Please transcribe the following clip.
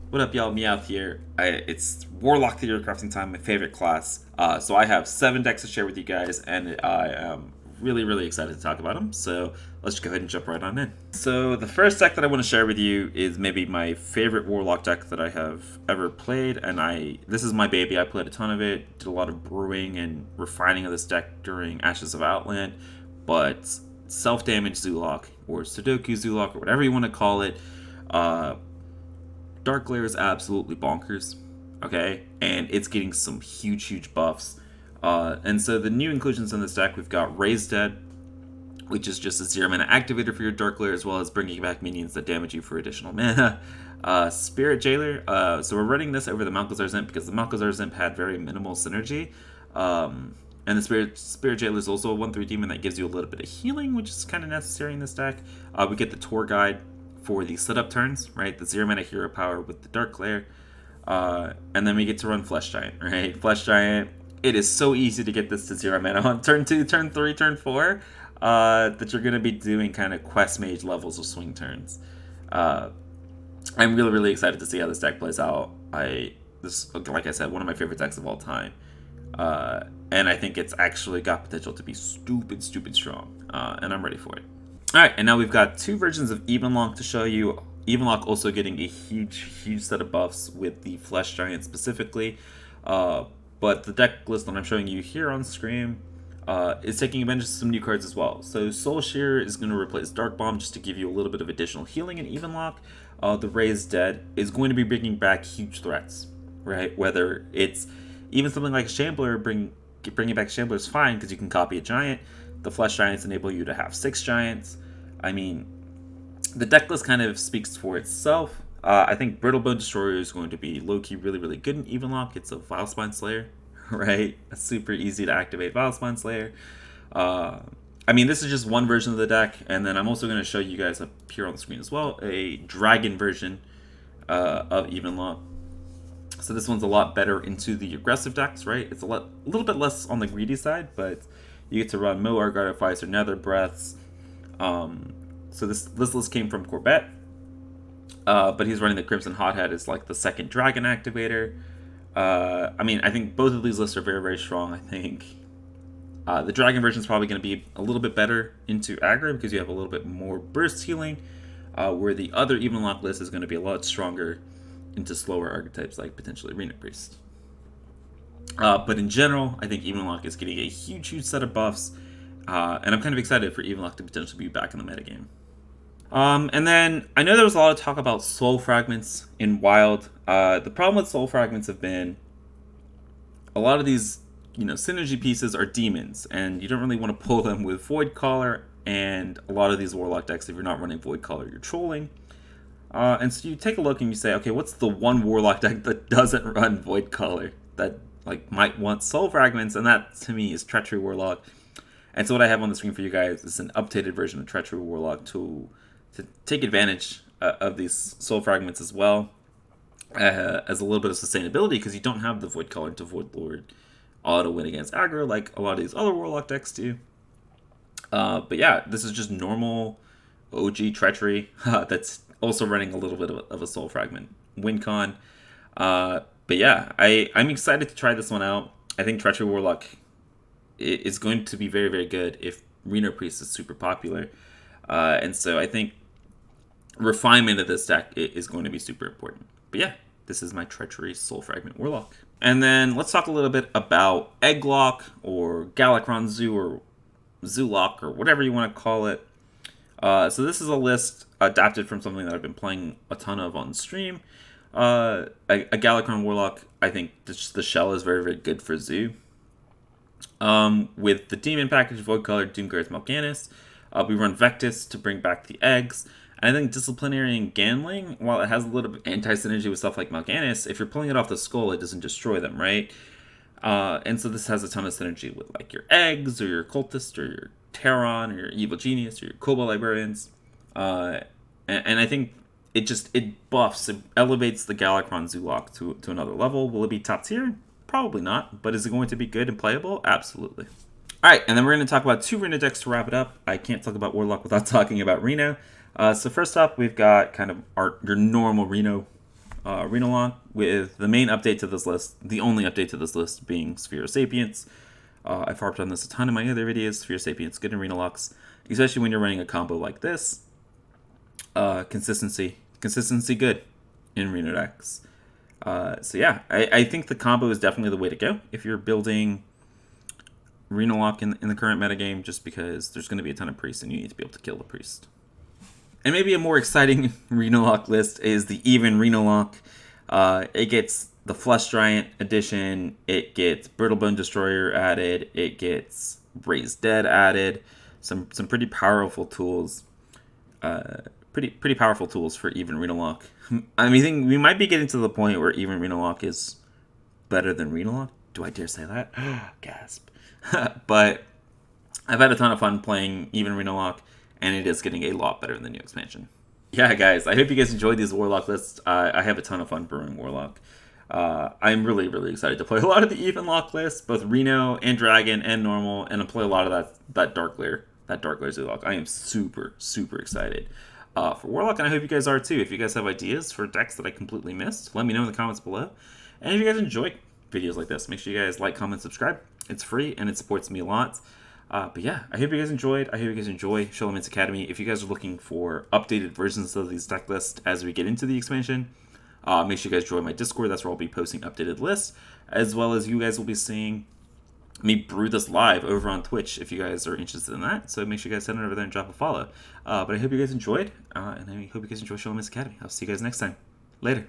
What up, y'all? Meowth here. It's Warlock Theorycrafting time, my favorite class. So I have 7 decks to share with you guys, and I am really excited to talk about them. So let's just go ahead and jump right on in. So the first deck that I want to share with you is maybe my favorite Warlock deck that I have ever played, and this is my baby. I played a ton of it, did a lot of brewing and refining of this deck during Ashes of Outland, but self-damage Zoolock, or Sudoku Zoolock, or whatever you want to call it, Dark Glare is absolutely bonkers, okay? And it's getting some huge buffs. And so the new inclusions in this deck, we've got Raise Dead, which is just a 0 mana activator for your Dark Glare, as well as bringing back minions that damage you for additional mana. Spirit Jailer, so we're running this over the Malchezaar Zimp because the Malchezaar Zimp had very minimal synergy. And the Spirit Jailer is also a 1/3 demon that gives you a little bit of healing, which is kind of necessary in this deck. We get the Tour Guide for the setup turns, right? The 0 mana hero power with the Dark Glare. And then we get to run Flesh Giant, right? Flesh Giant, it is so easy to get this to 0 mana on turn 2, turn 3, turn 4, that you're going to be doing kind of Quest Mage levels of swing turns. I'm really excited to see how this deck plays out. This, like I said, one of my favorite decks of all time. And I think it's actually got potential to be stupid strong. And I'm ready for it. Alright, and now we've got 2 versions of Evenlock to show you. Evenlock also getting a huge set of buffs with the Flesh Giant specifically. But the deck list that I'm showing you here on screen is taking advantage of some new cards as well. So Soul Shear is going to replace Dark Bomb just to give you a little bit of additional healing in Evenlock. The Raised Dead is going to be bringing back huge threats, right? Whether it's even something like a Shambler, bringing back Shambler is fine because you can copy a Giant. The Flesh Giants enable you to have 6 Giants. I mean, the deck list kind of speaks for itself. I think Brittlebone Destroyer is going to be low-key really good in Evenlock. It's a Vilespine Slayer, right? A super easy to activate Vilespine Slayer. I mean, this is just one version of the deck, and then I'm also going to show you guys up here on the screen as well, a Dragon version of Evenlock. So this one's a lot better into the aggressive decks, right? It's a little bit less on the greedy side, but you get to run Moar, Artificer, Nether Breaths. So this list came from Corbett, but he's running the Crimson Hothead as like the second Dragon activator. I mean, I think both of these lists are very strong. I think the Dragon version is probably going to be a little bit better into aggro because you have a little bit more burst healing, where the other Evenlock list is going to be a lot stronger into slower archetypes like potentially Reno Priest. But in general, I think Evenlock is getting a huge set of buffs, and I'm kind of excited for Evenlock to potentially be back in the metagame. And then I know there was a lot of talk about Soul Fragments in Wild. The problem with Soul Fragments have been a lot of these, synergy pieces are demons, and you don't really want to pull them with Void Caller. And a lot of these Warlock decks, if you're not running Void Caller, you're trolling. And so you take a look and you say, okay, what's the one Warlock deck that doesn't run Void Caller that might want Soul Fragments? And that to me is Treachery Warlock. And so what I have on the screen for you guys is an updated version of Treachery Warlock to take advantage of these Soul Fragments as well, as a little bit of sustainability, because you don't have the Void Caller to Void Lord auto win against aggro like a lot of these other Warlock decks do. But yeah, this is just normal OG Treachery that's also running a little bit of a Soul Fragment win con. But yeah, I'm excited to try this one out. I think Treachery Warlock is going to be very good if Reno Priest is super popular. And so I think refinement of this deck is going to be super important. But yeah, this is my Treachery Soul Fragment Warlock. And then let's talk a little bit about Egglock or Galakrond Zoo or Zoolock or whatever you want to call it. So this is a list adapted from something that I've been playing a ton of on stream. A Galakrond Warlock, I think the shell is very good for Zoo. With the Demon package, Void Color, Doomguard's Mal'Ganis, we run Vectis to bring back the eggs. And I think Disciplinary and Gambling, while it has a little bit of anti-synergy with stuff like Mal'Ganis, if you're pulling it off the skull, it doesn't destroy them, right? And so this has a ton of synergy with like your eggs or your cultist or your Terran or your Evil Genius or your Cobalt Librarians. And I think it buffs, it elevates the Galakrond Zoolock to another level. Will it be top tier? Probably not. But is it going to be good and playable? Absolutely. Alright, and then we're going to talk about 2 Reno decks to wrap it up. I can't talk about Warlock without talking about Reno. So first up, we've got kind of your normal Reno Renolock, with the main update to this list, the only update to this list being Sphere Sapience. I've harped on this a ton in my other videos. Sphere Sapience good in Renolocks, especially when you're running a combo like this. Consistency good in Reno decks. So yeah, I think the combo is definitely the way to go if you're building Renolock in the current metagame, just because there's going to be a ton of priests and you need to be able to kill the priest. And maybe a more exciting Renolock list is the Even Renolock. It gets the Flesh Giant edition, it gets Brittlebone Destroyer added, it gets Raised Dead added, some pretty powerful tools. Pretty powerful tools for Even Renolock. I mean, we might be getting to the point where Even Renolock is better than Renolock. Do I dare say that? Gasp. But I've had a ton of fun playing Even Renolock, and it is getting a lot better in the new expansion. Yeah, guys, I hope you guys enjoyed these Warlock lists. I have a ton of fun brewing Warlock. I'm really, really excited to play a lot of the Evenlock lists, both Reno and Dragon and Normal, and to play a lot of that Dark Lair Zoolock. I am super, super excited for Warlock, and I hope you guys are too. If you guys have ideas for decks that I completely missed, let me know in the comments below. And if you guys enjoy videos like this, make sure you guys like, comment, subscribe. It's free, and it supports me a lot. But yeah, I hope you guys enjoyed. I hope you guys enjoy Scholomance Academy. If you guys are looking for updated versions of these deck lists as we get into the expansion, make sure you guys join my Discord. That's where I'll be posting updated lists, as well as you guys will be seeing me brew this live over on Twitch if you guys are interested in that. So make sure you guys head on over there and drop a follow. But I hope you guys enjoyed, and I hope you guys enjoy Scholomance Academy. I'll see you guys next time. Later.